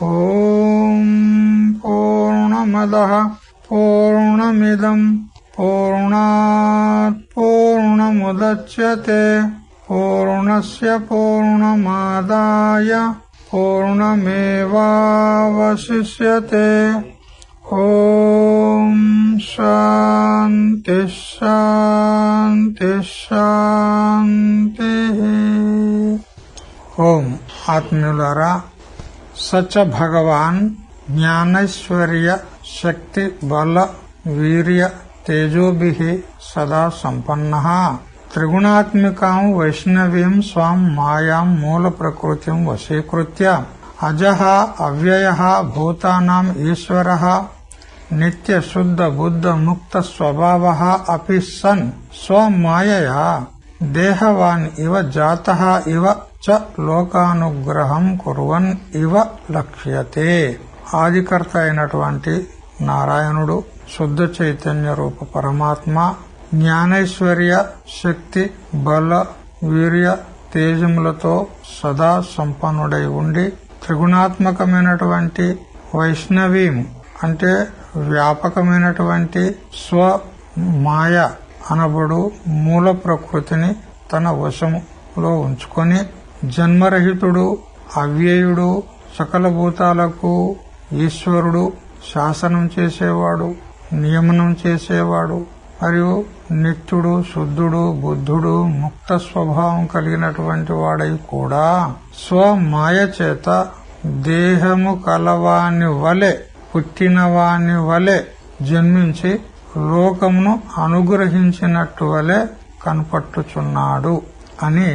ఓం పూర్ణమదః పూర్ణమిదం పూర్ణాత్ పూర్ణముదచ్యతే పూర్ణస్య పూర్ణమాదాయ పూర్ణమేవావశిష్యతే. ఓం శాంతి శాంతి శాంతి. ఓం ఆత్మీయులారా, సచ భగవాన్ జ్ఞానైశ్వర్య శక్తి బల వీర్య తేజోభిః సదా సంపన్నః త్రిగుణాత్మికాం వైష్ణవీం స్వాం మాయాం మూల ప్రకృతిం వశీకృత్య అజః అవ్యయః భూతానాం ఈశ్వరః నిత్య శుద్ధ బుద్ధ ముక్త స్వభావః అపి సన్ స్వమాయయా దేహవాన్ ఇవ జాతః ఇవ చ లోకానుగ్రహం కుర్వన్ ఇవ లక్ష్యతే. ఆదికర్త అయినటువంటి నారాయణుడు శుద్ధ చైతన్య రూప పరమాత్మ జ్ఞానైశ్వర్య శక్తి బల వీర్య తేజములతో సదా సంపన్నుడై ఉండి త్రిగుణాత్మకమైనటువంటి వైష్ణవీం అంటే వ్యాపకమైనటువంటి స్వమాయ అనబడు మూల ప్రకృతిని తన వశములో ఉంచుకొని జన్మరహితుడు అవ్యయుడు సకల భూతాలకు ఈశ్వరుడు శాసనం చేసేవాడు నియమనం చేసేవాడు మరియు నిత్యుడు శుద్ధుడు బుద్ధుడు ముక్త స్వభావం కలిగినటువంటి వాడై కూడా స్వమాయ చేత దేహము కలవాని వలె పుట్టినవాని వలె జన్మించి లోకమును అనుగ్రహించినట్టు వలె కనపట్టుచున్నాడు అని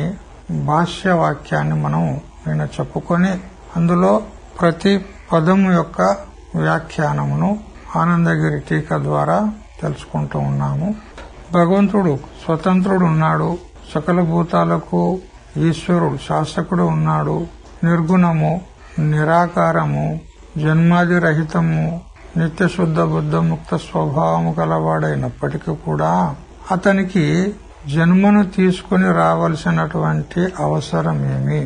భాష్యవాక్యాన్ని మనం నిన్న చెప్పుకొని అందులో ప్రతి పదము యొక్క వ్యాఖ్యానమును ఆనందగిరి టీకా ద్వారా తెలుసుకుంటూ ఉన్నాము. భగవంతుడు స్వతంత్రుడు ఉన్నాడు, సకల భూతాలకు ఈశ్వరుడు శాసకుడు ఉన్నాడు, నిర్గుణము నిరాకారము జన్మాది రహితము నిత్య శుద్ధ బుద్ధ ముక్త స్వభావము కలవాడైనప్పటికీ కూడా అతనికి జన్మను తీసుకుని రావలసినటువంటి అవసరమేమి?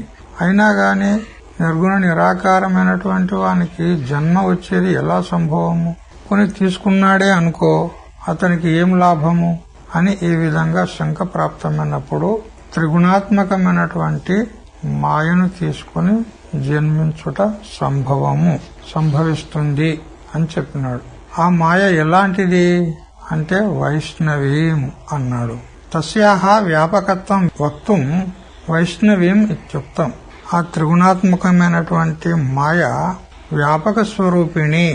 అయినా గాని నిర్గుణ నిరాకారమైనటువంటి వానికి జన్మ వచ్చేది ఎలా సంభవము? కొని తీసుకున్నాడే అనుకో, అతనికి ఏం లాభము అని ఈ విధంగా శంక ప్రాప్తమైనప్పుడు త్రిగుణాత్మకమైనటువంటి మాయను తీసుకుని జన్మించుట సంభవిస్తుంది అని చెప్పినాడు. ఆ మాయ ఎలాంటిది అంటే వైష్ణవీం అన్నాడు. తస్యాహ వ్యాపకత్వం వక్తుం వైష్ణవీం ఇత్యుక్తం. ఆ త్రిగుణాత్మకమైనటువంటి మాయ వ్యాపక స్వరూపిణి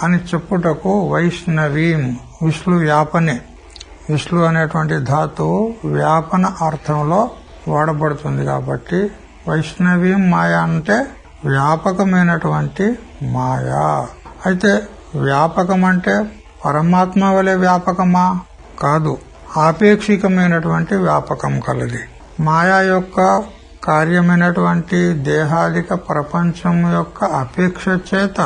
అని చెప్పుటకు వైష్ణవీం విష్ణు వ్యాపనే. విష్ణు అనేటువంటి ధాతువు వ్యాపన అర్థంలో వాడబడుతుంది కాబట్టి వైష్ణవీం మాయ అంటే వ్యాపకమైనటువంటి మాయా. అయితే వ్యాపకం అంటే పరమాత్మ వలె వ్యాపకమా? కాదు, ఆపేక్షికమైనటువంటి వ్యాపకం కలది. మాయా యొక్క కార్యమైనటువంటి దేహాదిక ప్రపంచం యొక్క అపేక్ష చేత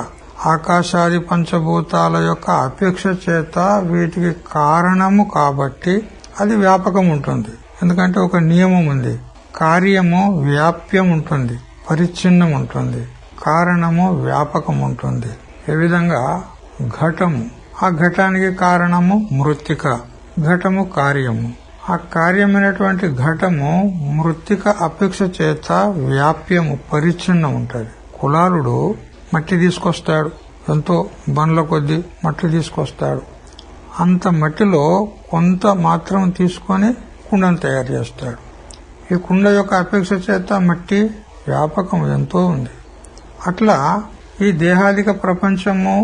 ఆకాశాది పంచభూతాల యొక్క అపేక్ష చేత వీటికి కారణము కాబట్టి అది వ్యాపకం ఉంటుంది. ఎందుకంటే ఒక నియమం ఉంది, కార్యము వ్యాప్యం ఉంటుంది, పరిచ్ఛిన్నం ఉంటుంది, కారణము వ్యాపకం ఉంటుంది. ఏ విధంగా ఘటము, ఆ ఘటానికి కారణము మృత్తిక, ఘటము కార్యము. ఆ కార్యమైనటువంటి ఘటము మృత్తిక అపేక్ష చేత వ్యాప్యము పరిచ్ఛిన్నం ఉంటుంది. కులాలుడు మట్టి తీసుకొస్తాడు, ఎంతో బండ్ల కొద్దీ మట్టి తీసుకొస్తాడు. అంత మట్టిలో కొంత మాత్రం తీసుకొని కుండను తయారు చేస్తాడు. ఈ కుండ యొక్క అపేక్ష చేత మట్టి వ్యాపకం ఎంతో ఉంది. అట్లా ఈ దేహాదిక ప్రపంచము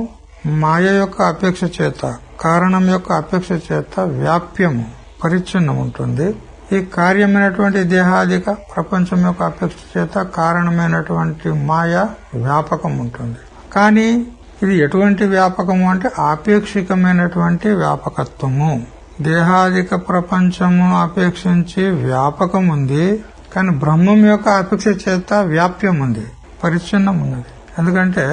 మాయ యొక్క అపేక్ష చేత కారణం యొక్క అపేక్ష చేత వ్యాప్యము పరిచ్ఛిన్నం ఉంటుంది. ఈ కార్యమైనటువంటి దేహాదిక ప్రపంచం యొక్క అపేక్ష చేత కారణమైనటువంటి మాయ వ్యాపకం ఉంటుంది. కానీ ఇది ఎటువంటి వ్యాపకము అంటే ఆపేక్షికమైనటువంటి వ్యాపకత్వము. దేహాదిక ప్రపంచమును అపేక్షించి వ్యాపకం ఉంది, కానీ బ్రహ్మం యొక్క అపేక్ష చేత వ్యాప్యం ఉంది, పరిచ్ఛిన్నం ఉన్నది. ఎందుకంటే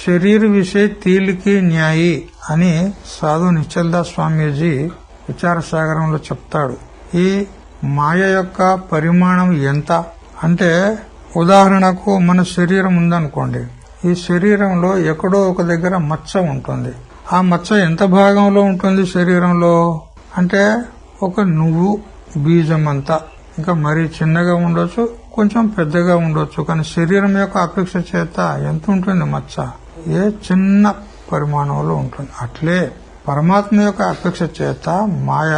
శరీర విషయ తీలికి న్యాయి అని సాధు నిశ్చల్దాస్ స్వామీజీ విచారసాగరంలో చెప్తాడు. ఈ మాయ యొక్క పరిమాణం ఎంత అంటే, ఉదాహరణకు మన శరీరం ఉందనుకోండి, ఈ శరీరంలో ఎక్కడో ఒక దగ్గర మచ్చ ఉంటుంది. ఆ మచ్చ ఎంత భాగంలో ఉంటుంది శరీరంలో అంటే ఒక నువ్వు బీజం అంతా, ఇంకా మరీ చిన్నగా ఉండొచ్చు, కొంచెం పెద్దగా ఉండొచ్చు. కానీ శరీరం యొక్క అపేక్ష చేత ఎంత ఉంటుంది మచ్చ? ఏ చిన్న పరిమాణంలో ఉంటుంది. అట్లే పరమాత్మ యొక్క అపేక్ష చేత మాయ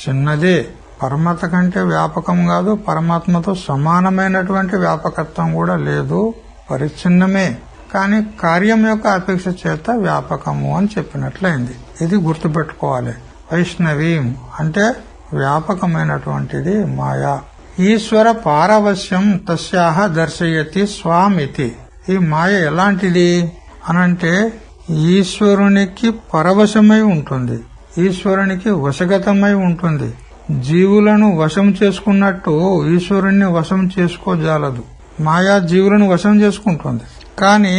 చిన్నదే, పరమాత్మ కంటే వ్యాపకం కాదు, పరమాత్మతో సమానమైనటువంటి వ్యాపకత్వం కూడా లేదు, పరిచ్ఛిన్నమే. కానీ కార్యం యొక్క అపేక్ష చేత వ్యాపకము అని చెప్పినట్లయింది. ఇది గుర్తుపెట్టుకోవాలి. వైష్ణవీం అంటే వ్యాపకమైనటువంటిది మాయా. ఈశ్వర పారవశ్యం తస్యాహ దర్శయతి స్వామితి. ఈ మాయ ఎలాంటిది అనంటే ఈశ్వరునికి పరవశమై ఉంటుంది, ఈశ్వరునికి వశగతమై ఉంటుంది. జీవులను వశం చేసుకున్నట్టు ఈశ్వరుణ్ణి వశం చేసుకోజాలదు. మాయా జీవులను వశం చేసుకుంటుంది, కానీ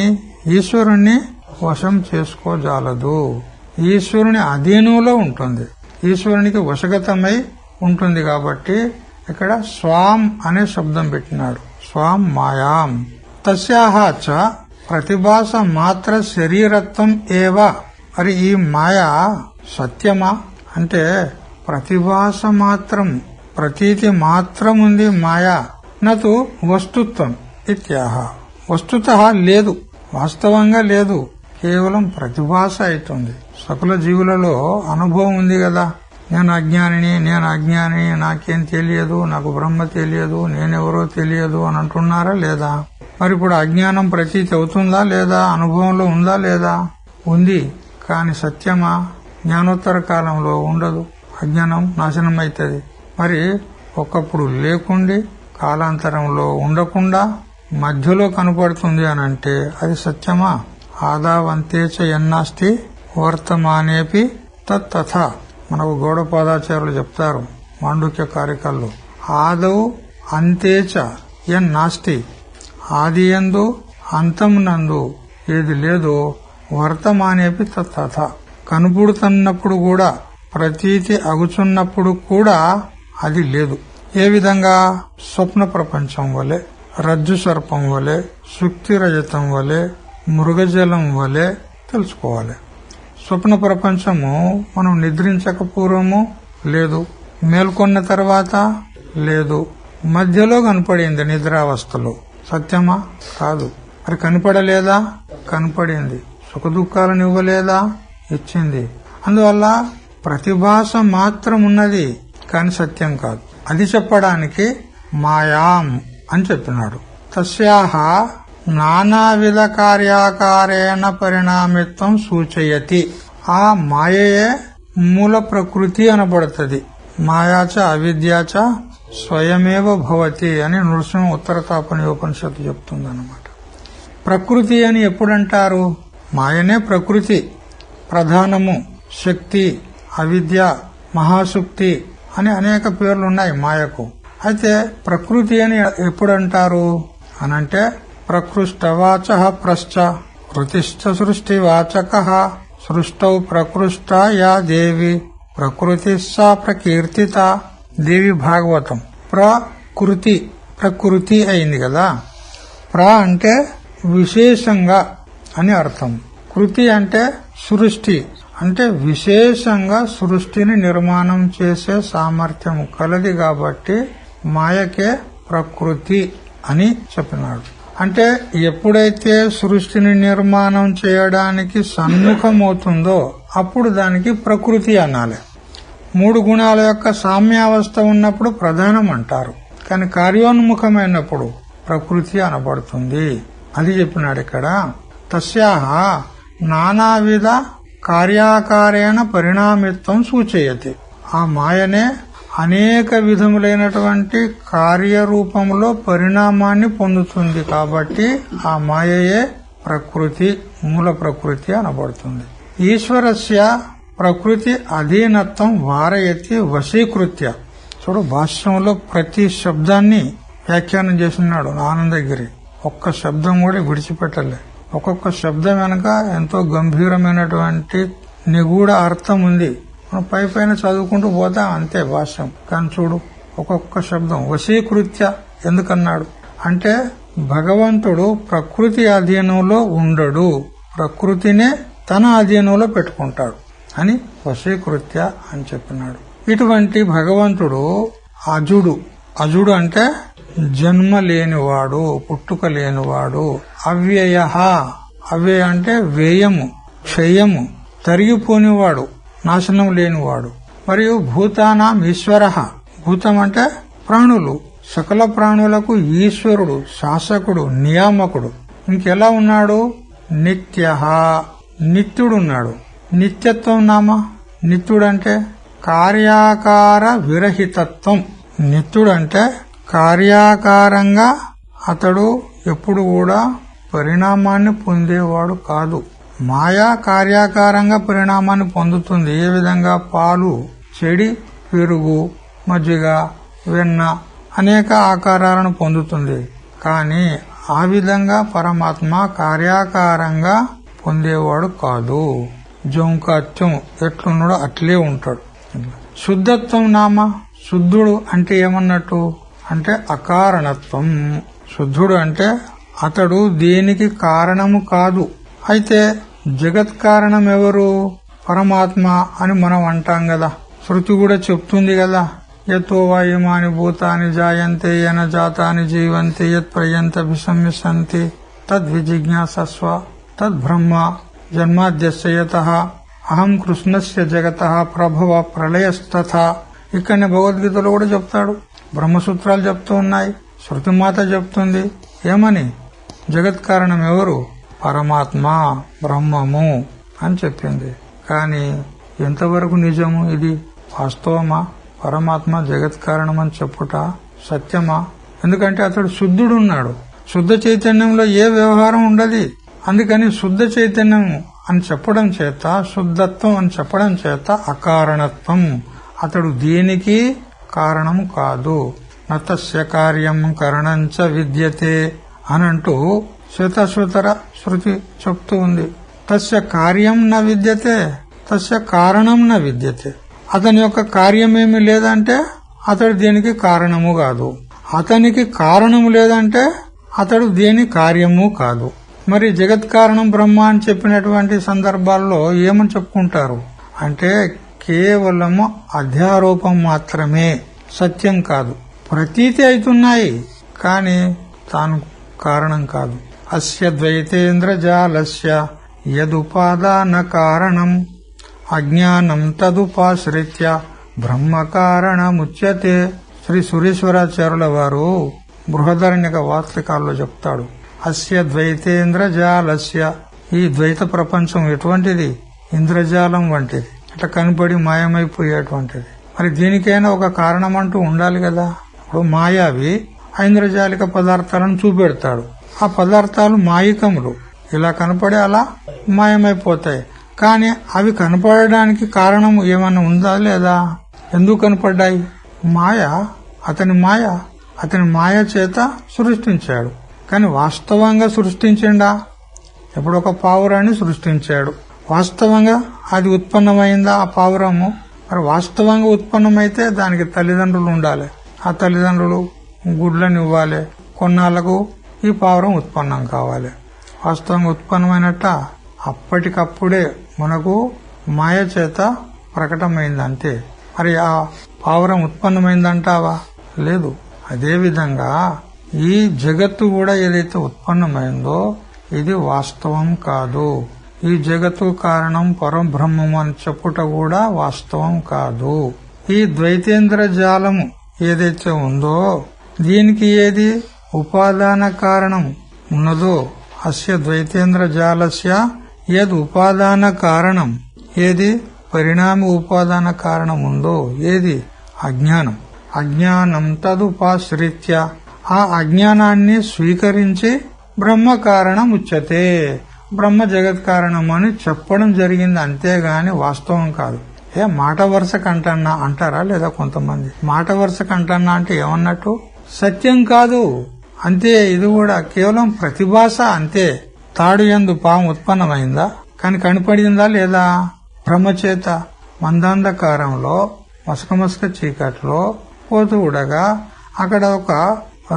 ఈశ్వరుణ్ణి వశం చేసుకోజాలదు. ఈశ్వరుని అధీనంలో ఉంటుంది, ఈశ్వరునికి వశగతమై ఉంటుంది. కాబట్టి ఇక్కడ స్వాం అనే శబ్దం పెట్టినాడు. స్వాం మాయాం. తస్యాహ చ ప్రతిభాస మాత్ర శరీరత్వం ఏవ. మరి ఈ మాయా సత్యమా అంటే ప్రతిభాస మాత్రం, ప్రతీతి మాత్రం ఉంది మాయా. నతు వస్తుత్వం ఇత్యాహ. వస్తుతః లేదు, వాస్తవంగా లేదు, కేవలం ప్రతిభాస అవుతుంది. సకల జీవులలో అనుభవం ఉంది కదా, నేను అజ్ఞానిని, నాకేం తెలియదు, నాకు బ్రహ్మ తెలియదు, నేనెవరో తెలియదు అని అంటున్నారా లేదా? మరి ఇప్పుడు అజ్ఞానం ప్రతీతి అవుతుందా లేదా? అనుభవంలో ఉందా లేదా? ఉంది. కాని సత్యమా? జ్ఞానోత్తర కాలంలో ఉండదు, అజ్ఞానం నాశనం అవుతుంది. మరి ఒకప్పుడు లేకుండి కాలాంతరంలో ఉండకుండా మధ్యలో కనపడుతుంది అని అంటే అది సత్యమా? ఆదావంతేచ ఎన్నాస్తి వర్తమానేపి తత్తథ. మనకు గౌడపాదాచార్యులు చెప్తారు మాండుక్య కారికల్లో, ఆదౌ అంతేచ ఎన్నాస్తి. ఆది యందు అంతం నందు ఏది లేదో వర్తమానేపి తత్తథ. కనుపుడుతున్నప్పుడు కూడా, ప్రతీతి అగుచున్నప్పుడు కూడా అది లేదు. ఏ విధంగా? స్వప్న ప్రపంచం వలె, రజ్జు సర్పం వలె, సుక్తి రజతం వలె, మృగజలం వలె తెలుసుకోవాలి. స్వప్న ప్రపంచము మనం నిద్రించక పూర్వము లేదు, మేల్కొన్న తర్వాత లేదు, మధ్యలో కనపడింది నిద్రావస్థలో. సత్యమా? కాదు. మరి కనపడలేదా? కనపడింది. సుఖ దుఃఖాలను ఇవ్వలేదా? ఇచ్చింది. అందువల్ల ప్రతిభాస మాత్రం ఉన్నది, కాని సత్యం కాదు. అది చెప్పడానికి మాయాం అని చెప్పినాడు. తస్యాహ నానావిధ కార్యాకారేణ పరిణామిత్వం సూచయతి. ఆ మాయయే మూల ప్రకృతి అనబడుతుంది. మాయాచ అవిద్యాచ స్వయమేవ భవతి అని నృసింహ ఉత్తరతాపనియోపనిషత్తు చెప్తుందన్నమాట. ప్రకృతి అని ఎప్పుడంటారు? మాయనే ప్రకృతి, ప్రధానము, శక్తి, అవిద్య, మహాశక్తి అని అనేక పేర్లున్నాయి మాయకు. అయితే ప్రకృతి అని ఎప్పుడంటారు అనంటే ప్రకృష్టవాచ ప్రశ్చ కృతిశ్చ సృష్టివాచక సృష్టౌ ప్రకృష్ట యా దేవి ప్రకృతి సా ప్రకీర్తిత. దేవి భాగవతం. ప్రకృతి అయింది కదా. అంటే విశేషంగా అని అర్థం. కృతి అంటే సృష్టి, అంటే విశేషంగా సృష్టిని నిర్మాణం చేసే సామర్థ్యం కలది. కాబట్టి మాయకే ప్రకృతి అని చెప్పినాడు. అంటే ఎప్పుడైతే సృష్టిని నిర్మాణం చేయడానికి సన్ముఖమవుతుందో అప్పుడు దానికి ప్రకృతి అనాలి. 3 గుణాల యొక్క సామ్యావస్థ ఉన్నప్పుడు ప్రధానం అంటారు, కానీ కార్యోన్ముఖమైనప్పుడు ప్రకృతి అనబడుతుంది. అది చెప్పినాడు ఇక్కడ. తస్యాహ నానావిధ కార్యాకారేణ పరిణామిత్వం సూచయతి. ఆ మాయనే అనేక విధములైనటువంటి కార్యరూపంలో పరిణామాన్ని పొందుతుంది. కాబట్టి ఆ మాయయే ప్రకృతి, మూల ప్రకృతి అనబడుతుంది. ఈశ్వరస్య ప్రకృతి అధీనత్వం వారయతి వశీకృత్య. చూడు, భాష్యంలో ప్రతి శబ్దాన్ని వ్యాఖ్యానం చేస్తున్నాడు ఆనందగిరి. ఒక్క శబ్దం కూడా విడిచిపెట్టలే. ఒక్కొక్క శబ్దం వెనక ఎంతో గంభీరమైనటువంటి నిగూఢ అర్థం ఉంది. మనం పైన చదువుకుంటూ పోతాం అంతే భాష్యం. కానీ చూడు, ఒక్కొక్క శబ్దం వశీకృత్య ఎందుకన్నాడు అంటే భగవంతుడు ప్రకృతి అధీనంలో ఉండడు, ప్రకృతినే తన అధీనంలో పెట్టుకుంటాడు అని వశీకృత్య అని చెప్పినాడు. ఇటువంటి భగవంతుడు అజుడు. అజుడు అంటే జన్మ లేనివాడు, పుట్టుక లేనివాడు. అవ్యయ, అవ్యయ అంటే వ్యయము, క్షయము, తరిగిపోనివాడు, నాశనం లేనివాడు. మరియు భూతానాం ఈశ్వర, భూతం అంటే ప్రాణులు, సకల ప్రాణులకు ఈశ్వరుడు, శాసకుడు, నియామకుడు. ఇంకెలా ఉన్నాడు? నిత్య, నిత్యుడున్నాడు. నిత్యత్వం నామ, నిత్యుడంటే కార్యాకార విరహితత్వం. నిత్యుడంటే కార్యాకారంగా అతడు ఎప్పుడు కూడా పరిణామాన్ని పొందేవాడు కాదు. మాయా కార్యాకారంగా పరిణామాన్ని పొందుతుంది. ఏ విధంగా? పాలు చెడి, పెరుగు, మజ్జిగ, వెన్న అనేక ఆకారాలను పొందుతుంది. కానీ ఆ విధంగా పరమాత్మ కార్యాకారంగా పొందేవాడు కాదు. జౌంకాత్యం ఎట్లున్నాడో అట్లే ఉంటాడు. శుద్ధత్వం నామ, శుద్ధుడు అంటే ఏమన్నట్టు? అంటే అకారణత్వం. శుద్ధుడు అంటే అతడు దేనికి కారణము కాదు. అయితే జగత్ కారణం ఎవరు? పరమాత్మ అని మనం అంటాం కదా. శృతి కూడా చెప్తుంది కదా, యతో వా ఇమాని భూతాని జాయంతే యన జాతాని జీవంతే యత్ ప్రయంత విసంవిశంతి తద్విజిజ్ఞాసస్వ తద్బ్రహ్మ జన్మాద్యస్య యతః అహం కృష్ణస్య జగతః ప్రభవ ప్రళయస్తథా. ఇక్కడనే భగవద్గీతలో కూడా చెప్తాడు. బ్రహ్మసూత్రాలు చెప్తూ ఉన్నాయి, శృతిమాత చెప్తుంది. ఏమని? జగత్ కారణం ఎవరు? పరమాత్మ, బ్రహ్మము అని చెప్పింది. కానీ ఎంతవరకు నిజము? ఇది వాస్తవమా? పరమాత్మ జగత్ కారణం అని చెప్పుట సత్యమా? ఎందుకంటే అతడు శుద్ధుడున్నాడు. శుద్ధ చైతన్యంలో ఏ వ్యవహారం ఉండదు. అందుకని శుద్ధ చైతన్యం అని చెప్పడం చేత, శుద్ధత్వం అని చెప్పడం చేత అకారణత్వం, అతడు దేనికి కారణము కాదు. నతస్య కార్యం కరణంచ విద్యతే అనంటూ శ్వేతాశ్వతర శృతి చెప్తూ ఉంది. తస్య కార్యం న విద్యతే, తస్య కారణం న విద్యతే. అతని యొక్క కార్యమేమి లేదంటే అతడు దేనికి కారణము కాదు. అతనికి కారణము లేదంటే అతడు దేని కార్యము కాదు. మరి జగత్ కారణం బ్రహ్మ అని చెప్పినటువంటి సందర్భాల్లో ఏమని చెప్పుకుంటారు అంటే కేవలము అధ్యారోపం మాత్రమే, సత్యం కాదు. ప్రతీతి అవుతున్నాయి కానీ తాను కారణం కాదు. అస్య ద్వైతేంద్రజాలస్య యదుపాదాన కారణం అజ్ఞానం తదుపాశ్రిత్య బ్రహ్మ కారణముచ్యతే. శ్రీ సురేశ్వరాచార్యుల వారు బృహదారణ్యక వార్తికాల్లో చెప్తాడు. అస్య ద్వైతేంద్రజాలస్య, ఈ ద్వైత ప్రపంచం ఎటువంటిది? ఇంద్రజాలం వంటిది, అట్లా కనపడి మాయమైపోయేటువంటిది. మరి దీనికైనా ఒక కారణం అంటూ ఉండాలి కదా. ఇప్పుడు మాయావి ఐంద్రజాలిక పదార్థాలను చూపెడతాడు. ఆ పదార్థాలు మాయికములు, ఇలా కనపడి అలా మాయమైపోతాయి. కానీ అవి కనపడడానికి కారణం ఏమన్నా ఉందా లేదా? ఎందుకు కనపడ్డాయి? అతని మాయ చేత సృష్టించాడు. కానీ వాస్తవంగా సృష్టించిండా? ఇప్పుడు ఒక పావురాన్ని సృష్టించాడు. వాస్తవంగా అది ఉత్పన్నమైందా ఆ పావురము? మరి వాస్తవంగా ఉత్పన్నమైతే దానికి తల్లిదండ్రులు ఉండాలి. ఆ తల్లిదండ్రులు గుడ్లను ఇవ్వాలి. కొన్నాళ్లకు ఈ పావురం ఉత్పన్నం కావాలి. వాస్తవంగా ఉత్పన్నమైనట్ట అప్పటికప్పుడే మనకు మాయ చేత ప్రకటమైంది అంతే. మరి ఆ పావురం ఉత్పన్నమైందంటావా? లేదు. అదేవిధంగా ఈ జగత్తు కూడా ఏదైతే ఉత్పన్నమైందో ఇది వాస్తవం కాదు. ఈ జగత్తు కారణం పరబ్రహ్మము అని చెప్పుట కూడా వాస్తవం కాదు. ఈ ద్వైతేంద్ర జాలము ఏదైతే ఉందో దీనికి ఏది ఉపాదాన కారణం ఉన్నదో, అస్య ద్వైతేంద్ర జాలస్య యద్ ఉపాదాన కారణం, ఏది పరిణామ ఉపాదాన కారణం ఉందో, ఏది అజ్ఞానం. అజ్ఞానం తదుపాశ్రిత్య, ఆ అజ్ఞానాన్ని స్వీకరించి బ్రహ్మ కారణం ఉచ్యతే, బ్రహ్మ జగత్ కారణం అని చెప్పడం జరిగింది. అంతేగాని వాస్తవం కాదు. మాట వరుస కంటన్నా అంటారా లేదా కొంతమంది? మాట వరుస కంటన్నా అంటే ఏమన్నట్టు? సత్యం కాదు అంతే. ఇది కూడా కేవలం ప్రతిభాస అంతే. తాడు యందు పాము ఉత్పన్నమైందా? కానీ కనపడిందా లేదా? బ్రహ్మచేత మందాంధకారంలో మసక చీకట్లో పోతూ ఉండగా అక్కడ ఒక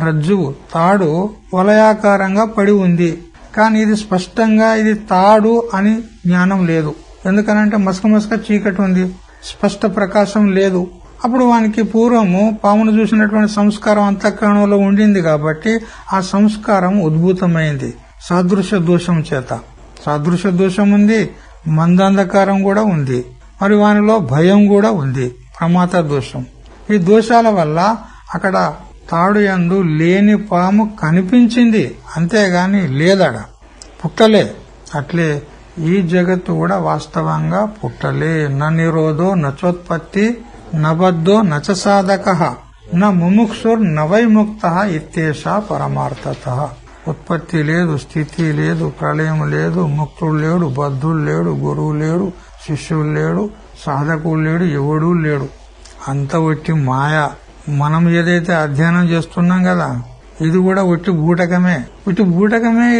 రజ్జువు తాడు వలయాకారంగా పడి ఉంది. కానీ ఇది స్పష్టంగా ఇది తాడు అని జ్ఞానం లేదు. ఎందుకనంటే మసక చీకటి ఉంది, స్పష్ట ప్రకాశం లేదు. అప్పుడు వానికి పూర్వము పామును చూసినటువంటి సంస్కారం అంతఃకరణంలో ఉండింది కాబట్టి ఆ సంస్కారం ఉద్భూతమైంది సాదృశ్య దోషం చేత. సాదృశ్య దోషం ఉంది, మందాంధకారం కూడా ఉంది, మరి వానిలో భయం కూడా ఉంది, ప్రమాద దోషం. ఈ దోషాల వల్ల అక్కడ తాడు యందు లేని పాము కనిపించింది, అంతేగాని లేదడ, పుట్టలే. అట్లే ఈ జగత్తు కూడా వాస్తవంగా పుట్టలే. న నిరోధో నచోత్పత్తి నబద్ధో నచ సాధక న ముముక్షుర్ నవైముక్త ఇత్యేష పరమార్థత. ఉత్పత్తి లేదు, స్థితి లేదు, ప్రళయం లేదు, ముక్తుడు లేడు, బద్ధుడు లేడు, గురువు లేడు, శిష్యుడు లేడు, సాధకుడు లేడు, ఎవడూ లేడు. అంత ఒట్టి మాయ. మనం ఏదైతే అధ్యయనం చేస్తున్నాం కదా, ఇది కూడా ఒట్టి బూటకమే.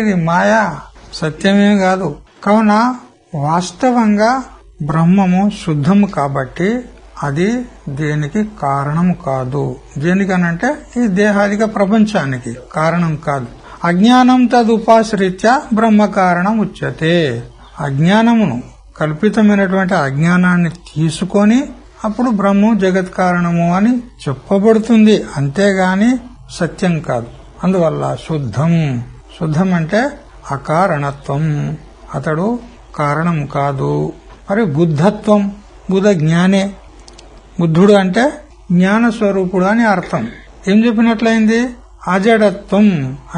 ఇది మాయా, సత్యమే కాదు. కావున వాస్తవంగా బ్రహ్మము శుద్ధము కాబట్టి అది దేనికి కారణం కాదు. దేనికనంటే ఈ దేహాదిక ప్రపంచానికి కారణం కాదు. అజ్ఞానం తదుపాశ్రిత్య బ్రహ్మ కారణం ఉచ్యతే. అజ్ఞానమును, కల్పితమైనటువంటి అజ్ఞానాన్ని తీసుకొని అప్పుడు బ్రహ్మ జగత్ కారణము అని చెప్పబడుతుంది, అంతేగాని సత్యం కాదు. అందువల్ల శుద్ధం అంటే అకారణత్వం, అతడు కారణం కాదు. మరి బుద్ధత్వం, బుధ జ్ఞానే. బుద్ధుడు అంటే జ్ఞాన స్వరూపుడు అని అర్థం. ఏం చెప్పినట్లయింది? అజడత్వం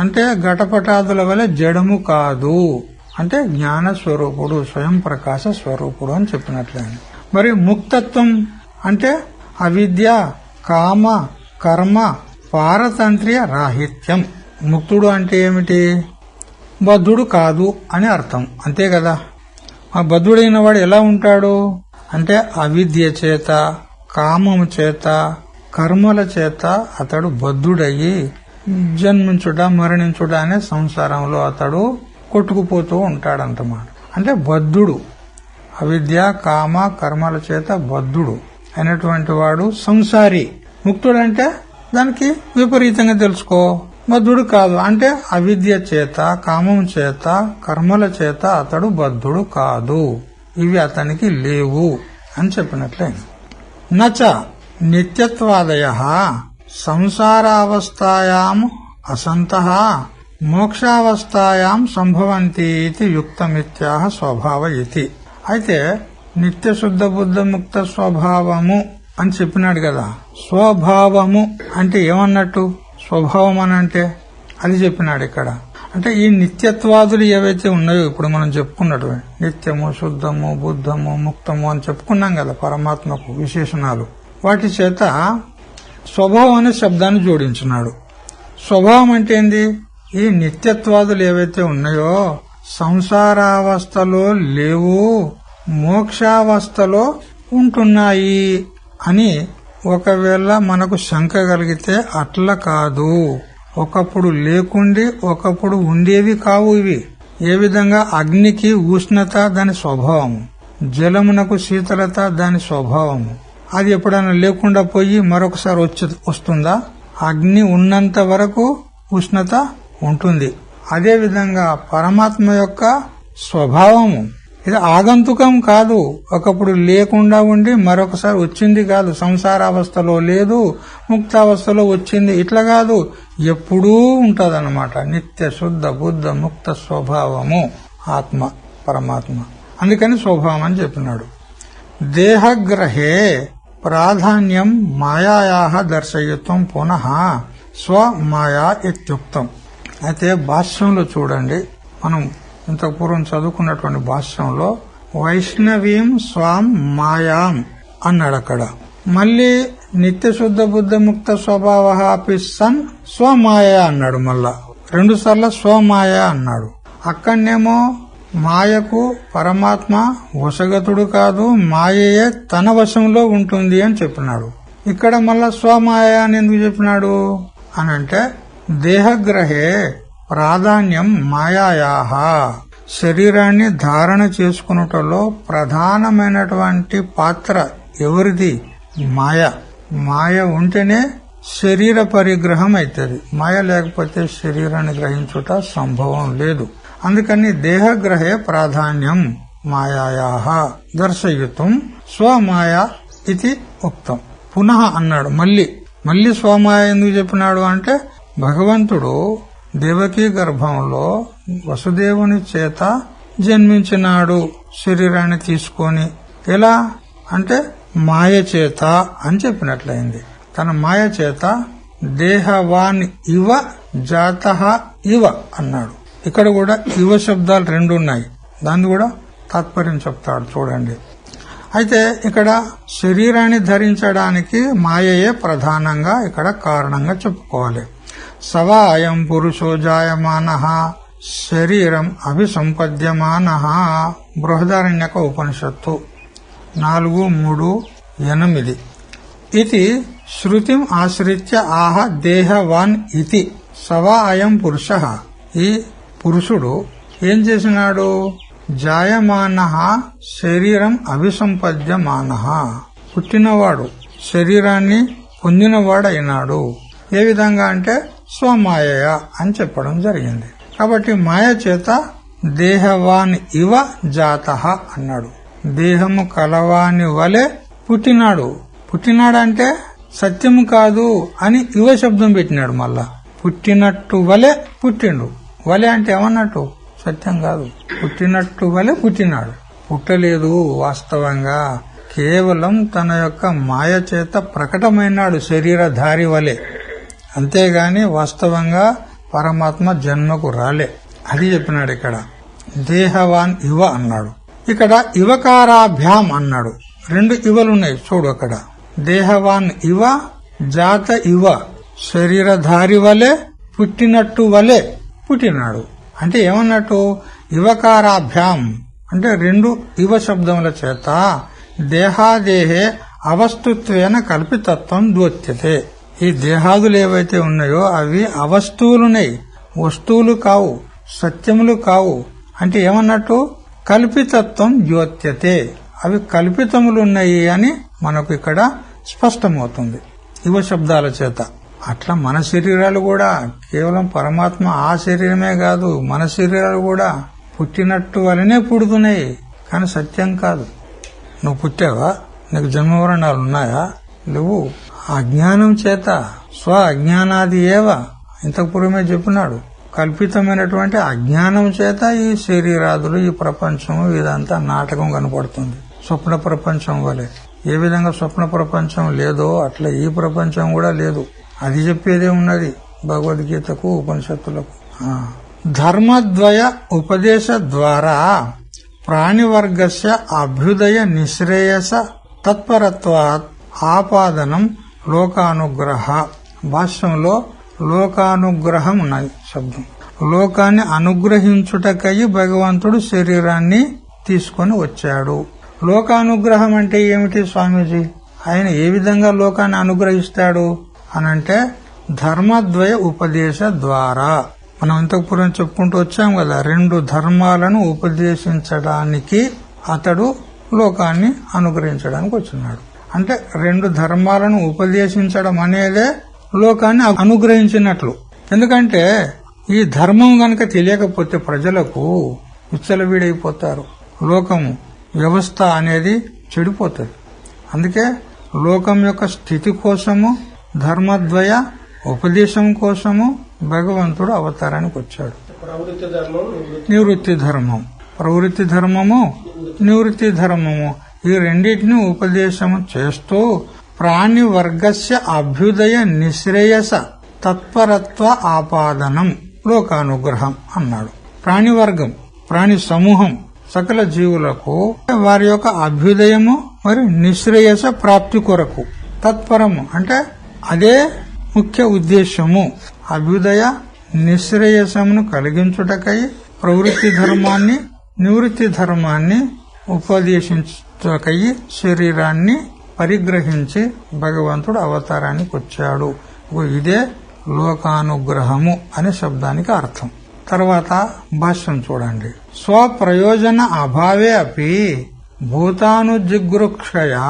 అంటే ఘటపటాదుల వలె జడము కాదు, అంటే జ్ఞాన స్వరూపుడు, స్వయం ప్రకాశ స్వరూపుడు అని చెప్పినట్లయింది. మరి ముక్తత్వం అంటే అవిద్య, కామ, కర్మ, పారతంత్ర్య రాహిత్యం. ముక్తుడు అంటే ఏమిటి? బద్ధుడు కాదు అని అర్థం, అంతే కదా. ఆ బద్ధుడైన వాడు ఎలా ఉంటాడు అంటే అవిద్య చేత, కామము చేత, కర్మల చేత అతడు బద్ధుడయ్యి జన్మించుట, మరణించుట అనే సంసారంలో అతడు కొట్టుకుపోతూ ఉంటాడంతమాట. అంటే బద్ధుడు, అవిద్య, కామ, కర్మల చేత బద్ధుడు అయినటువంటి వాడు సంసారి. ముక్తుడంటే దానికి విపరీతంగా తెలుసుకో. బద్ధుడు కాదు అంటే అవిద్య చేత, కామం చేత, కర్మల చేత అతడు బద్ధుడు కాదు, ఇవి అతనికి లేవు అని చెప్పినట్లే. నచ నిత్యత్వాదయః సంసారావస్థాయాం అసంతః మోక్షావస్థాయాం సంభవంతి ఇది యుక్తమిత్యాహ స్వభావ ఇతి. అయితే నిత్య శుద్ధ బుద్ధ ముక్త స్వభావము అని చెప్పినాడు కదా. స్వభావము అంటే ఏమన్నట్టు? స్వభావం అని అంటే అది చెప్పినాడు ఇక్కడ. అంటే ఈ నిత్యత్వాదులు ఏవైతే ఉన్నాయో ఇప్పుడు మనం చెప్పుకున్నట్టు నిత్యము, శుద్ధము, బుద్ధము, ముక్తము అని చెప్పుకున్నాం కదా పరమాత్మకు విశేషణాలు. వాటి చేత స్వభావం అనే శబ్దాన్ని జోడించినాడు. స్వభావం అంటే ఏంది? ఈ నిత్యత్వాదులు ఏవైతే ఉన్నాయో సంసారావస్థలో లేవు, మోక్షావస్థలో ఉంటున్నాయి అని ఒకవేళ మనకు శంక కలిగితే అట్లా కాదు. ఒకప్పుడు లేకుండి ఒకప్పుడు ఉండేవి కావు ఇవి. ఏ విధంగా అగ్నికి ఉష్ణత దాని స్వభావము, జలమునకు శీతలత దాని స్వభావము. అది ఎప్పుడైనా లేకుండా పోయి మరొకసారి వస్తుందా? అగ్ని ఉన్నంత వరకు ఉష్ణత ఉంటుంది. అదే విధంగా పరమాత్మ యొక్క స్వభావము ఇది ఆగంతుకం కాదు. ఒకప్పుడు లేకుండా ఉండి మరొకసారి వచ్చింది కాదు. సంసారావస్థలో లేదు, ముక్తావస్థలో వచ్చింది, ఇట్లా కాదు, ఎప్పుడూ ఉంటదన్నమాట. నిత్య శుద్ధ బుద్ధ ముక్త స్వభావము ఆత్మ పరమాత్మ. అందుకని స్వభావం అని చెప్పినాడు. దేహగ్రహే ప్రాధాన్యం మాయాయాః దర్శయత్వం పునః స్వమాయా ఇత్యుక్తం. అయితే భాష్యంలో చూడండి, మనం ఇంతకు పూర్వం చదువుకున్నటువంటి భాష్యంలో వైష్ణవీం స్వాం మాయాం అన్నాడు అక్కడ. మళ్ళీ నిత్య శుద్ధ బుద్ధ ముక్త స్వభావ అపి సన్ స్వమాయ అన్నాడు. మళ్ళా 2 సార్లు స్వమాయ అన్నాడు. అక్కడనేమో మాయకు పరమాత్మ వశగతుడు కాదు, మాయయే తన వశంలో ఉంటుంది అని చెప్పినాడు. ఇక్కడ మళ్ళా స్వమాయ అని ఎందుకు చెప్పినాడు అనంటే దేహగ్రహే ప్రాధాన్యం మాయాయాః, శరీరాన్ని ధారణ చేసుకున్నటలో ప్రధానమైనటువంటి పాత్ర ఎవరిది? మాయ. మాయ ఉంటేనే శరీర పరిగ్రహం అవుతుంది. మాయ లేకపోతే శరీరాన్ని గ్రహించుట సంభవం లేదు. అందుకని దేహగ్రహే ప్రాధాన్యం మాయాయాహ దర్శయితుం స్వమాయా ఇది ఉక్తం. పునః అన్నాడు, మళ్ళీ స్వమాయ ఎందుకు చెప్పినాడు అంటే భగవంతుడు దేవకీ గర్భంలో వసుదేవుని చేత జన్మించినాడు శరీరాన్ని తీసుకొని. ఎలా అంటే మాయ చేత అని చెప్పినట్లయింది. తన మాయ చేత దేహవాన్ ఇవ జాతః ఇవ అన్నాడు. ఇక్కడ కూడా ఇవ శబ్దాలు రెండు ఉన్నాయి. దాన్ని కూడా తాత్పర్యం చెప్తాడు చూడండి. అయితే ఇక్కడ శరీరాన్ని ధరించడానికి మాయయే ప్రధానంగా ఇక్కడ కారణంగా చెప్పుకోవాలి. సవా అయం పురుషో జాయమానః శరీరం అభిసంపద్యమానః బృహదారణ్యక ఉపనిషత్తు 4:3-8. ఇది శృతిం ఆశ్రిత్య ఆహ దేహవాన్ ఇతి. సవా అయం పురుష, ఈ పురుషుడు ఏం చేసినాడు? జాయమానః శరీరం అభిసంపద్యమానః, పుట్టినవాడు శరీరాన్ని పొందినవాడైనాడు. ఏ విధంగా అంటే స్వమాయ అని చెప్పడం జరిగింది. కాబట్టి మాయ చేత దేహవాన్ ఇవ జాతః అన్నాడు. దేహము కలవాని వలె పుట్టినాడంటే సత్యము కాదు అని ఇవ శబ్దం పెట్టినాడు. మళ్ళా పుట్టినట్టు వలె పుట్టిండు. వలె అంటే ఏమన్నట్టు? సత్యం కాదు. పుట్టినట్టు వలె పుట్టినాడు. పుట్టలేదు వాస్తవంగా, కేవలం తన యొక్క మాయ చేత ప్రకటమైనాడు శరీరధారి వలె. అంతేగాని వాస్తవంగా పరమాత్మ జన్మకు రాలే. అది చెప్పినాడు ఇక్కడ. దేహవాన్ ఇవ అన్నాడు. ఇక్కడ ఇవకారాభ్యాం అన్నాడు. రెండు ఇవలున్నాయి చూడు అక్కడ. దేహవాన్ ఇవ జాత ఇవ, శరీరధారి వలె పుట్టినట్టు వలె పుట్టినాడు. అంటే ఏమన్నట్టు? ఇవకారాభ్యాం అంటే రెండు ఇవ శబ్దముల చేత దేహాదేహే అవస్తుత్వేన కల్పితత్వం ద్యోత్యతే. ఈ దేహాదులు ఏవైతే ఉన్నాయో అవి అవస్తువులున్నాయి, వస్తువులు కావు, సత్యములు కావు. అంటే ఏమన్నట్టు? కల్పితత్వం ద్యోత్యతే, అవి కల్పితములున్నాయి అని మనకు ఇక్కడ స్పష్టమవుతుంది ఇవ శబ్దాల చేత. అట్లా మన శరీరాలు కూడా కేవలం పరమాత్మ ఆ శరీరమే కాదు, మన శరీరాలు కూడా పుట్టినట్టు వలనే పుడుతున్నాయి, కానీ సత్యం కాదు. నువ్వు పుట్టావా? నీకు జన్మవరణాలు ఉన్నాయా? నువ్వు అజ్ఞానం చేత స్వ అజ్ఞానాది ఏవ, ఇంతకు పూర్వమే చెప్పినాడు. కల్పితమైనటువంటి అజ్ఞానం చేత ఈ శరీరాదులు, ఈ ప్రపంచం ఇదంతా నాటకం కనపడుతుంది. స్వప్న ప్రపంచం వలె. ఏ విధంగా స్వప్న ప్రపంచం లేదో అట్లా ఈ ప్రపంచం కూడా లేదు. అది చెప్పేదే ఉన్నది భగవద్గీతకు ఉపనిషత్తులకు. ధర్మద్వయ ఉపదేశ ద్వారా ప్రాణివర్గస్య అభ్యుదయ నిశ్రేయస తత్పరత్వాత్ ఆపాదనం లోకానుగ్రహ. భాష్యంలో లోకానుగ్రహం ఉన్నది శబ్దం. లోకాన్ని అనుగ్రహించుటకై భగవంతుడు శరీరాన్ని తీసుకొని వచ్చాడు. లోకానుగ్రహం అంటే ఏమిటి స్వామీజీ? ఆయన ఏ విధంగా లోకాన్ని అనుగ్రహిస్తాడు అనంటే ధర్మద్వయ ఉపదేశ ద్వారా. మనం ఇంతకు పూర్వం చెప్పుకుంటూ వచ్చాం కదా, రెండు ధర్మాలను ఉపదేశించడానికి అతడు లోకాన్ని అనుగ్రహించడానికి వచ్చినాడు. అంటే రెండు ధర్మాలను ఉపదేశించడం అనేదే లోకాన్ని అనుగ్రహించినట్లు. ఎందుకంటే ఈ ధర్మం గనక తెలియకపోతే ప్రజలకు విచ్చలవిడైపోతారు. లోకము వ్యవస్థ అనేది చెడిపోతుంది. అందుకే లోకం యొక్క స్థితి కోసము, ధర్మద్వయ ఉపదేశం కోసము భగవంతుడు అవతారానికి వచ్చాడు. నివృత్తి ధర్మం, ప్రవృత్తి ధర్మము, నివృత్తి ధర్మము, ఈ రెండింటిని ఉపదేశము చేస్తూ ప్రాణి వర్గస్య అభ్యుదయ నిశ్రేయస తత్పరత్వ ఆపాదనం లోకానుగ్రహం అన్నాడు. ప్రాణివర్గం, ప్రాణి సమూహం, సకల జీవులకు వారి యొక్క అభ్యుదయము మరి నిశ్రేయస ప్రాప్తి కొరకు, తత్పరము అంటే అదే ముఖ్య ఉద్దేశము. అభ్యుదయ నిశ్రేయసమును కలిగించుటకై ప్రవృత్తి ధర్మాన్ని, నివృత్తి ధర్మాన్ని ఉపదేశించుటకై శరీరాన్ని పరిగ్రహించి భగవంతుడు అవతారానికి వచ్చాడు. ఇదే లోకానుగ్రహము అనే శబ్దానికి అర్థం. తర్వాత భాష్యం చూడండి. స్వప్రయోజన అభావే అపి భూతానుజిగృక్షయా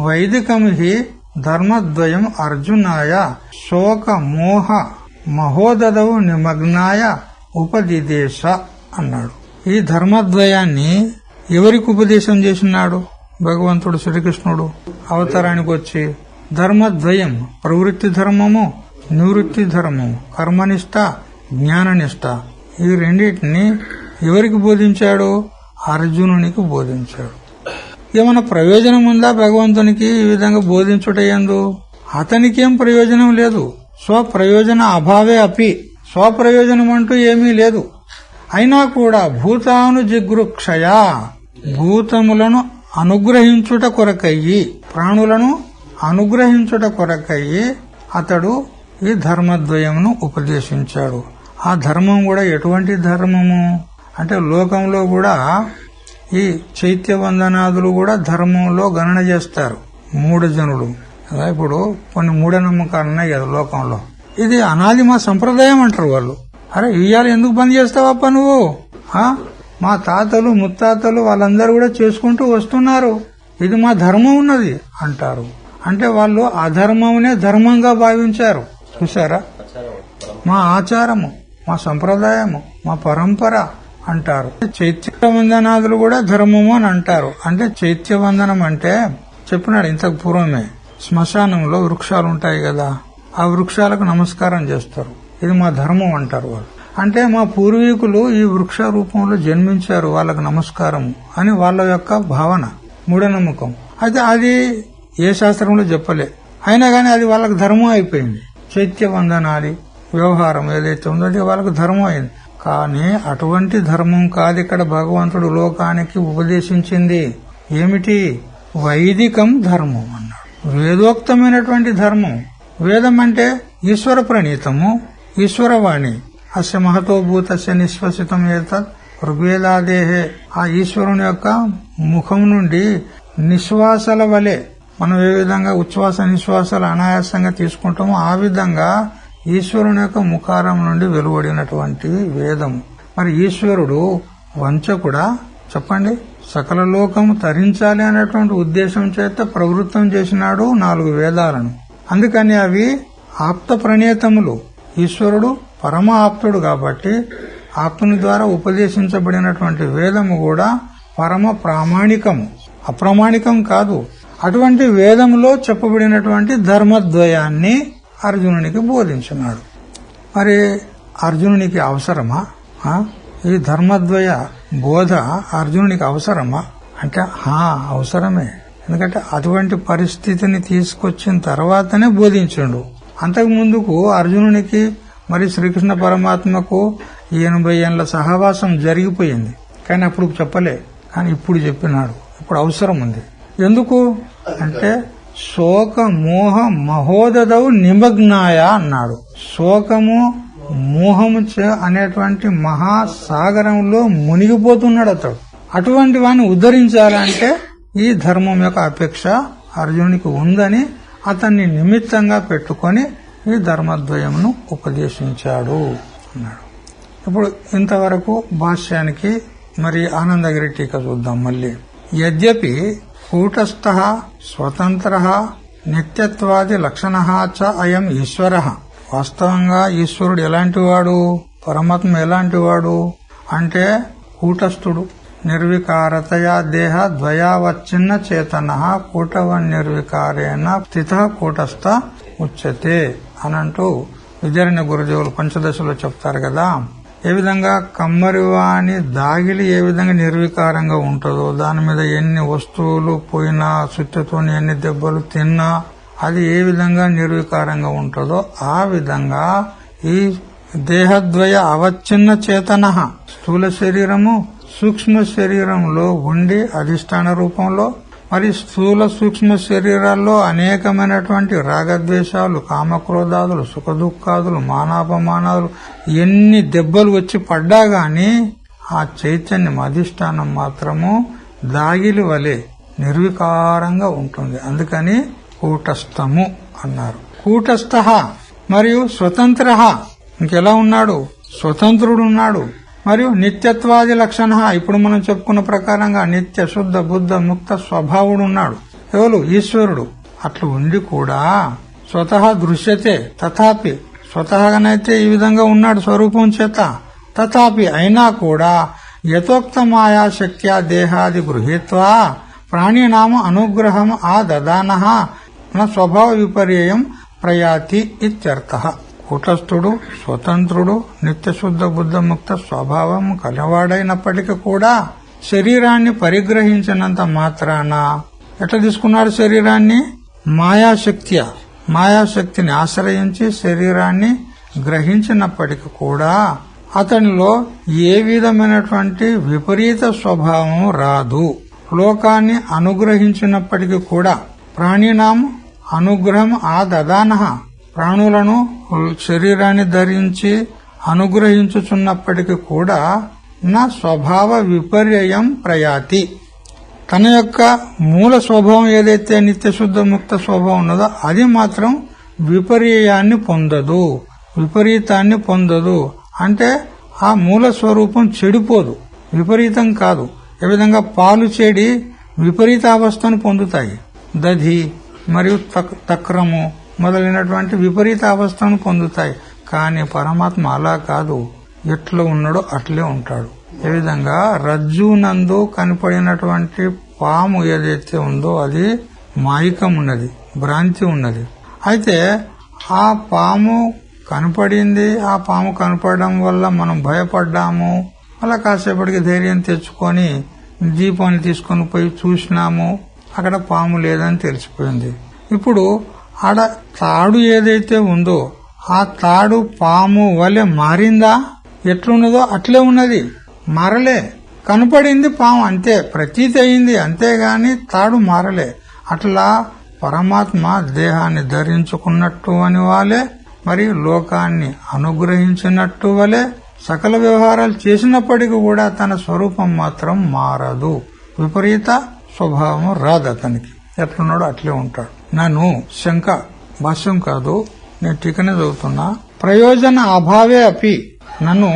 వైదికం హి ధర్మద్వయం అర్జునాయ శోక మోహ మహోదదవు నిమగ్నాయ ఉపదిదేశ అన్నాడు. ఈ ధర్మద్వయాన్ని ఎవరికి ఉపదేశం చేసినాడు? భగవంతుడు శ్రీకృష్ణుడు అవతారానికి వచ్చి ధర్మద్వయం, ప్రవృత్తి ధర్మము, నివృత్తి ధర్మము, కర్మనిష్ట, జ్ఞాననిష్ట, ఈ రెండింటిని ఎవరికి బోధించాడు? అర్జునునికి బోధించాడు. ఏమైనా ప్రయోజనం ఉందా భగవంతునికి ఈ విధంగా బోధించుటయందు? అతనికేం ప్రయోజనం లేదు. స్వప్రయోజన అభావే అపి, స్వప్రయోజనం అంటూ ఏమీ లేదు. అయినా కూడా భూతాను జిగృక్షయా, భూతములను అనుగ్రహించుట కొరకయ్యి, ప్రాణులను అనుగ్రహించుట కొరకయ్యి అతడు ఈ ధర్మద్వయమును ఉపదేశించాడు. ఆ ధర్మం కూడా ఎటువంటి ధర్మము అంటే లోకంలో కూడా ఈ చైత్యవందనాదులు కూడా ధర్మంలో గణన చేస్తారు. మూఢజనులు ఇప్పుడు కొన్ని మూఢనమ్మకాలు ఉన్నాయి కదా లోకంలో. ఇది అనాది మా సంప్రదాయం అంటారు వాళ్ళు. అరే ఇయ్యాలి ఎందుకు బంద్ చేస్తావప్ప నువ్వు? మా తాతలు ముత్తాతలు వాళ్ళందరూ కూడా చేసుకుంటూ వస్తున్నారు, ఇది మా ధర్మం ఉన్నది అంటారు. అంటే వాళ్ళు అధర్మమునే ధర్మంగా భావించారు. చూసారా? మా ఆచారము, మా సంప్రదాయము, మా పరంపర అంటారు. చైత్యవందనాదులు కూడా ధర్మము అని అంటారు. అంటే చైత్యవందనం అంటే చెప్పినాడు ఇంతకు పూర్వమే, శ్మశానంలో వృక్షాలు ఉంటాయి కదా, ఆ వృక్షాలకు నమస్కారం చేస్తారు. ఇది మా ధర్మం అంటారు వాళ్ళు. అంటే మా పూర్వీకులు ఈ వృక్ష రూపంలో జన్మించారు, వాళ్ళకు నమస్కారము అని వాళ్ళ యొక్క భావన, మూఢనమ్మకం. అయితే అది ఏ శాస్త్రంలో చెప్పలే, అయినా గానీ అది వాళ్ళకు ధర్మం అయిపోయింది. చైత్యవందనాది వ్యవహారం ఏదైతే ఉందో అది వాళ్ళకు ధర్మం అయింది. కానీ అటువంటి ధర్మం కాదు ఇక్కడ భగవంతుడు లోకానికి ఉపదేశించింది. ఏమిటి? వైదికం ధర్మం అన్నాడు. వేదోక్తమైనటువంటి ధర్మం. వేదం అంటే ఈశ్వర ప్రణీతము, ఈశ్వరవాణి. అస్య మహతోభూతస్య నిశ్వసితం ఏతత్ ఋగ్వేదాదేహే. ఆ ఈశ్వరుని యొక్క ముఖం నుండి నిశ్వాసల వలె మనం ఏ విధంగా ఉచ్ఛ్వాస నిశ్వాసాలు అనాయాసంగా తీసుకుంటామో ఆ విధంగా ఈశ్వరుని యొక్క ముఖారం నుండి వెలువడినటువంటి వేదము. మరి ఈశ్వరుడు వంచకుడా? చెప్పండి. సకల లోకము తరించాలి అనేటువంటి ఉద్దేశం చేత ప్రవృత్తం చేసినాడు 4 వేదాలను. అందుకని అవి ఆప్త ప్రణేతములు. ఈశ్వరుడు పరమ ఆప్తుడు కాబట్టి ఆప్తుని ద్వారా ఉపదేశించబడినటువంటి వేదము కూడా పరమ ప్రామాణికము, అప్రామాణికం కాదు. అటువంటి వేదములో చెప్పబడినటువంటి ధర్మద్వయాన్ని అర్జునునికి బోధించినాడు. మరి అర్జునునికి అవసరమా ఈ ధర్మద్వయ బోధ? అర్జునునికి అవసరమా అంటే అవసరమే. ఎందుకంటే అటువంటి పరిస్థితిని తీసుకొచ్చిన తర్వాతనే బోధించిండు. అంతకు ముందుకు అర్జునునికి మరి శ్రీకృష్ణ పరమాత్మకు 80 ఏళ్ల సహవాసం జరిగిపోయింది, కానీ అప్పుడు చెప్పలే. కానీ ఇప్పుడు చెప్పినాడు. ఇప్పుడు అవసరం ఉంది. ఎందుకు అంటే శోక మోహ మహోదదవు నిమగ్నాయ అన్నాడు. శోకము మోహము అనేటువంటి మహాసాగరంలో మునిగిపోతున్నాడు అతడు. అటువంటి వాడిని ఉద్ధరించాలంటే ఈ ధర్మం యొక్క అపేక్ష అర్జునునికి ఉందని అతన్ని నిమిత్తంగా పెట్టుకొని ఈ ధర్మద్వయమును ఉపదేశించాడు అన్నాడు. ఇప్పుడు ఇంతవరకు భాష్యానికి మరి ఆనందగిరి టీకా చూద్దాం మళ్ళీ. యద్యపి కూటస్థ స్వతంత్ర నిత్యత్వాది లక్షణ చ అయం ఈశ్వర. వాస్తవంగా ఈశ్వరుడు ఎలాంటి వాడు? పరమాత్మ ఎలాంటి వాడు అంటే కూటస్థుడు. నిర్వికారతయా దేహ ద్వయావచ్చిన్న చేతన కూటవన్ నిర్వికారేణ స్థిత కూటస్థ ఉచ్యతే అనంటూ విద్యారణ్య గురుదేవులు పంచదశలో చెప్తారు కదా. ఏ విధంగా కమ్మరివాణి దాగిలి ఏ విధంగా నిర్వికారంగా ఉంటుందో, దాని మీద ఎన్ని వస్తువులు పోయినా, సుత్తితో ఎన్ని దెబ్బలు తిన్నా అది ఏ విధంగా నిర్వికారంగా ఉంటుందో ఆ విధంగా ఈ దేహద్వయ అవచ్ఛిన్న చేతన స్థూల శరీరము సూక్ష్మ శరీరంలో ఉండి అధిష్టాన రూపంలో, మరి స్థూల సూక్ష్మ శరీరాల్లో అనేకమైనటువంటి రాగద్వేషాలు, కామక్రోధాదులు, సుఖదుఖాదులు, మానాపమానాదులు ఎన్ని దెబ్బలు వచ్చి పడ్డా గాని ఆ చైతన్యం అధిష్టానం మాత్రము దాగిలి వలె నిర్వికారంగా ఉంటుంది. అందుకని కూటస్థము అన్నారు. కూటస్థ మరియు స్వతంత్ర. ఇంకెలా ఉన్నాడు? స్వతంత్రుడు ఉన్నాడు. మరియు నిత్యత్వాది లక్షణ. ఇప్పుడు మనం చెప్పుకున్న ప్రకారంగా నిత్య శుద్ధ బుద్ధ ముక్త స్వభావుడు ఉన్నాడు. ఎవరు? ఈశ్వరుడు. అట్లా ఉండి కూడా స్వతహా దృశ్యతే తథాపి స్వతహాగానైతే ఈ విధంగా ఉన్నాడు స్వరూపం చేత, తథాపి అయినా కూడా యథోక్త మాయాశక్త్యా దేహాది గృహీత్వా ప్రాణినామ అనుగ్రహం ఆ దదానః న స్వభావ విపర్యయం ప్రయాతి ఇత్యర్థః. కూటస్థుడు స్వతంత్రుడు నిత్యశుద్ధ బుద్ధముక్త స్వభావం కలవాడైనప్పటికీ కూడా శరీరాన్ని పరిగ్రహించినంత మాత్రాన ఎట్లా తీసుకున్నాడు శరీరాన్ని? మాయాశక్తిని ఆశ్రయించి శరీరాన్ని గ్రహించినప్పటికీ కూడా అతనిలో ఏ విధమైనటువంటి విపరీత స్వభావం రాదు. లోకాన్ని అనుగ్రహించినప్పటికీ కూడా ప్రాణినాం అనుగ్రహం ఆ దదానః ప్రాణులను శరీరాన్ని ధరించి అనుగ్రహించుచున్నప్పటికీ కూడా నా స్వభావ విపర్యయం ప్రయాతి తన యొక్క మూల స్వభావం ఏదైతే నిత్యశుద్ధ ముక్త స్వభావం ఉన్నదో అది మాత్రం విపర్యాన్ని పొందదు, విపరీతాన్ని పొందదు. అంటే ఆ మూల స్వరూపం చెడిపోదు, విపరీతం కాదు. ఏ విధంగా పాలు చెడి విపరీతావస్థను పొందుతాయి, దధి మరియు తక్రము మొదలైనటువంటి విపరీత అవస్థను పొందుతాయి. కానీ పరమాత్మ అలా కాదు, ఎట్లా ఉన్నాడో అట్లే ఉంటాడు. ఏ విధంగా రజ్జునందు కనపడినటువంటి పాము ఏదైతే ఉందో అది మాయికం ఉన్నది, భ్రాంతి ఉన్నది. అయితే ఆ పాము కనపడింది, ఆ పాము కనపడడం వల్ల మనం భయపడ్డాము. అలా కాసేపటికి ధైర్యం తెచ్చుకొని దీపాన్ని తీసుకొని పోయి చూసినాము, అక్కడ పాము లేదని తెలిసిపోయింది. ఇప్పుడు ఆడ తాడు ఏదైతే ఉందో ఆ తాడు పాము వలె మారిందా? ఎట్లున్నదో అట్లే ఉన్నది, మారలే. కనపడింది పాము అంతే, ప్రతీతి అయింది, అంతేగాని తాడు మారలే. అట్లా పరమాత్మ దేహాన్ని ధరించుకున్నట్టు అని వాలే, మరి లోకాన్ని అనుగ్రహించినట్టు వలె సకల వ్యవహారాలు చేసినప్పటికీ కూడా తన స్వరూపం మాత్రం మారదు, విపరీత స్వభావం రాదు అతనికి. ఎట్లున్నాడో అట్లే ఉంటాడు. నన్ను శంక భాష్యం కాదు, నేను టీకనే చదువుతున్నా. ప్రయోజన అభావే అపి నన్ను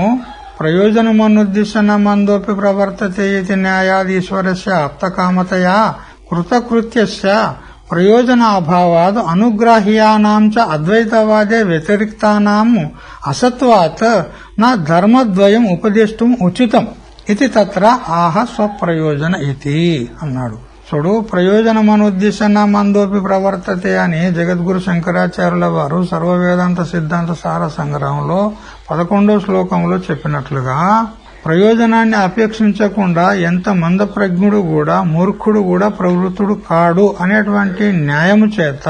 ప్రయోజనమనుద్దిశనమందోపి ప్రవర్తతే ఇతి న్యాయాది ఈశ్వరస్య ఆప్తకామతయా కృతకృత్యస్య ప్రయోజన అభావాద్ అనుగ్రాహ్యానాం చ అద్వైతవాదే వ్యతిరిక్తానాం అసత్వాత్ నా ధర్మద్వయం ఉపదేష్టం ఉచితం ఇది తత్ర ఆహ స్వప్రయోజన ఇతి అన్నాడు. చూడు, ప్రయోజనమనుద్దిశనమందోపి ప్రవర్తతే అని జగద్గురు శంకరాచార్యుల వారు సర్వవేదాంత సిద్ధాంత సార సంగ్రహంలో 11వ శ్లోకంలో చెప్పినట్లుగా ప్రయోజనాన్ని అపేక్షించకుండా ఎంత మందప్రజ్ఞుడు కూడా మూర్ఖుడు కూడా ప్రవృత్తుడు కాడు అనేటువంటి న్యాయము చేత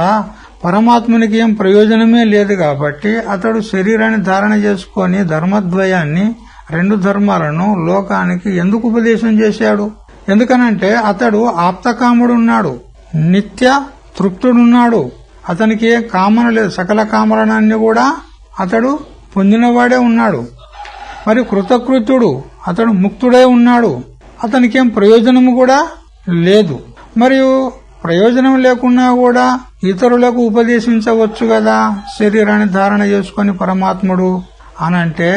పరమాత్మునికి ఏం ప్రయోజనమే లేదు కాబట్టి అతడు శరీరాన్ని ధారణ చేసుకుని ధర్మద్వయాన్ని, రెండు ధర్మాలను లోకానికి ఎందుకు ఉపదేశం చేశాడు? ఎందుకనంటే అతడు ఆప్తకాముడున్నాడు, నిత్య తృప్తుడున్నాడు, అతనికి ఏ కామన లేదు, సకల కామలనాన్ని కూడా అతడు పొందినవాడే ఉన్నాడు. మరి కృతకృత్యుడు, అతడు ముక్తుడై ఉన్నాడు, అతనికేం ప్రయోజనము కూడా లేదు. మరియు ప్రయోజనం లేకున్నా కూడా ఇతరులకు ఉపదేశించవచ్చు కదా శరీరాన్ని ధారణ చేసుకుని పరమాత్ముడు అనంటే,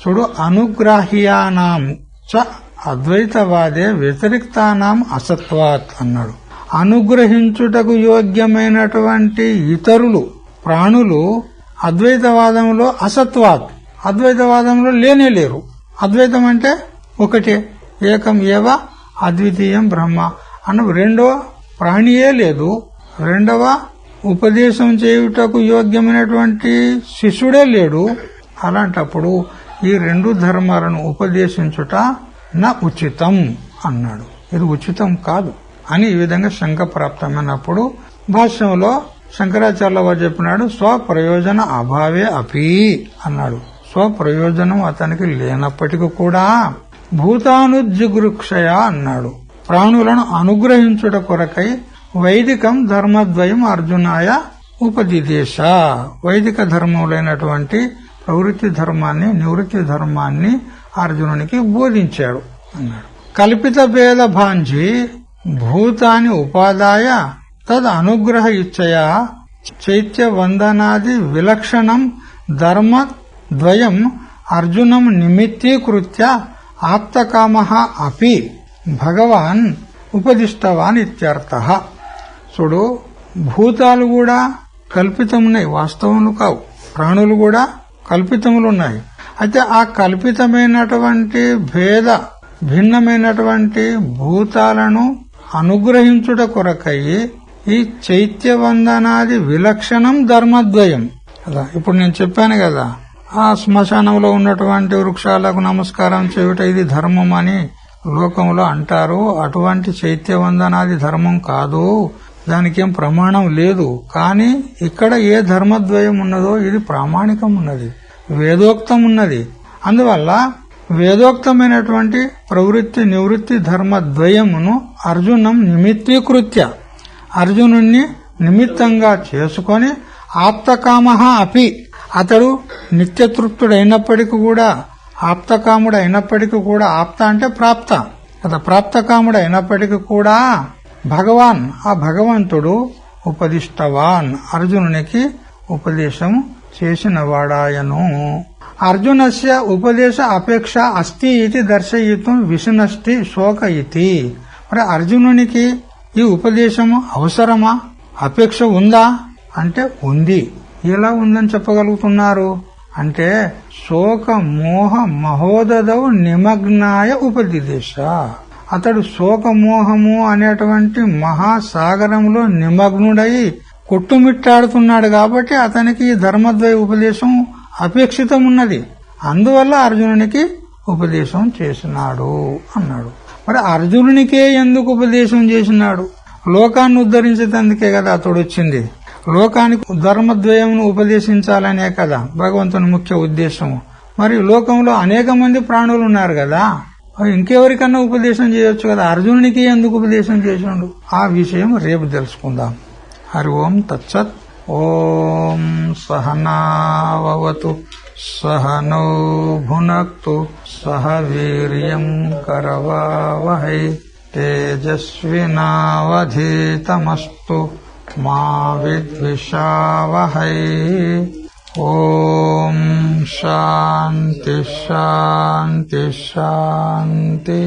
చూడు, అనుగ్రాహ్యానాం చ అద్వైతవాదే వ్యతిరిక్తానాం అసత్వాత్ అన్నాడు. అనుగ్రహించుటకు యోగ్యమైనటువంటి ఇతరులు ప్రాణులు అద్వైతవాదంలో అసత్వాత్, అద్వైతవాదంలో లేనే లేరు. అద్వైతం అంటే ఒకటే, ఏకం ఏవ అద్వితీయం బ్రహ్మ అన్న రెండవ ప్రాణియే లేదు, రెండవ ఉపదేశం చేయుటకు యోగ్యమైనటువంటి శిష్యుడే లేడు. అలాంటప్పుడు ఈ రెండు ధర్మాలను ఉపదేశించుట నా ఉచితం అన్నాడు. ఇది ఉచితం కాదు అని ఈ విధంగా శంక ప్రాప్తమైనప్పుడు భాష్యంలో శంకరాచార్యుల వారు చెప్పినాడు, స్వప్రయోజన అభావే అపి అన్నాడు. స్వప్రయోజనం అతనికి లేనప్పటికీ కూడా భూతానుజిగృక్షయ అన్నాడు. ప్రాణులను అనుగ్రహించుట కొరకై వైదికం ధర్మద్వయం అర్జునాయ ఉపదిదేశ, వైదిక ధర్మములైనటువంటి ప్రవృత్తి ధర్మాన్ని, నివృత్తి ధర్మాన్ని అర్జునునికి బోధించాడు అన్నాడు. కల్పిత భేద భాంజి భూతాని ఉపాదాయ తద్ అనుగ్రహ ఇచ్చయా చైత్య వందనాది విలక్షణం ధర్మ ద్వయం అర్జునం నిమిత్తీకృత్య ఆప్తకామః అపి భగవాన్ ఉపదిష్టవాన్ ఇత్యర్థః. చూడు, భూతాలు కూడా కల్పితమున్నాయి, వాస్తవములు కావు. ప్రాణులు కూడా కల్పితములున్నాయి. అయితే ఆ కల్పితమైనటువంటి భిన్నమైనటువంటి భూతాలను అనుగ్రహించుట కొరకై ఈ చైత్యవందనాది విలక్షణం ధర్మద్వయం కదా. ఇప్పుడు నేను చెప్పాను కదా, ఆ శ్మశానంలో ఉన్నటువంటి వృక్షాలకు నమస్కారం చేయుట ఇది ధర్మం అని లోకంలో అంటారు. అటువంటి చైత్యవందనాది ధర్మం కాదు, దానికి ఏం ప్రమాణం లేదు. కానీ ఇక్కడ ఏ ధర్మద్వయం ఉన్నదో ఇది ప్రామాణికం ఉన్నది, వేదోక్తం ఉన్నది. అందువల్ల వేదోక్తమైనటువంటి ప్రవృత్తి నివృత్తి ధర్మద్వయమును అర్జునం నిమిత్తీకృత్య, అర్జునుణ్ణి నిమిత్తంగా చేసుకొని ఆప్తకామః అపి, అతడు నిత్యతృప్తుడైనప్పటికీ కూడా, ఆప్తకాముడు అయినప్పటికీ కూడా, ఆప్త అంటే ప్రాప్త కదా, ప్రాప్తకాముడు అయినప్పటికీ కూడా భగవాన్, ఆ భగవంతుడు ఉపదిష్టవాన్, అర్జునునికి ఉపదేశం చేసినవాడాయను. అర్జునస్య ఉపదేశ అపేక్ష అస్తి ఇది దర్శయితం విష్ణష్టి శోక ఇతి. మరి అర్జునునికి ఈ ఉపదేశము అవసరమా, అపేక్ష ఉందా అంటే ఉంది. ఎలా ఉందని చెప్పగలుగుతున్నారు అంటే శోక మోహ మహోదదౌ నిమగ్నాయ ఉపదేశ. అతడు శోకమోహము అనేటువంటి మహాసాగరంలో నిమగ్నుడై కొట్టుమిట్టాడుతున్నాడు కాబట్టి అతనికి ఈ ధర్మద్వయ ఉపదేశం అపేక్షితమున్నది. అందువల్ల అర్జునునికి ఉపదేశం చేసినాడు అన్నాడు. మరి అర్జునునికే ఎందుకు ఉపదేశం చేసినాడు? లోకాన్ని ఉద్ధరించేందుకే కదా అతడు వచ్చింది. లోకానికి ధర్మద్వయమును ఉపదేశించాలనే కదా భగవంతుని ముఖ్య ఉద్దేశము. మరి లోకంలో అనేక మంది ప్రాణులు ఉన్నారు కదా, ఇంకెవరికన్నా ఉపదేశం చేయొచ్చు కదా, అర్జునునికి ఎందుకు ఉపదేశం చేసిండు? ఆ విషయం రేపు తెలుసుకుందాం. హరి ఓం తత్సత్. ఓం సహనావతు సహనౌ భునక్తు సహ వీర్యం కరవావహై తేజస్వినావధీతమస్తు మా విద్విషావహై. ఓం శాంతి శాంతి శాంతి.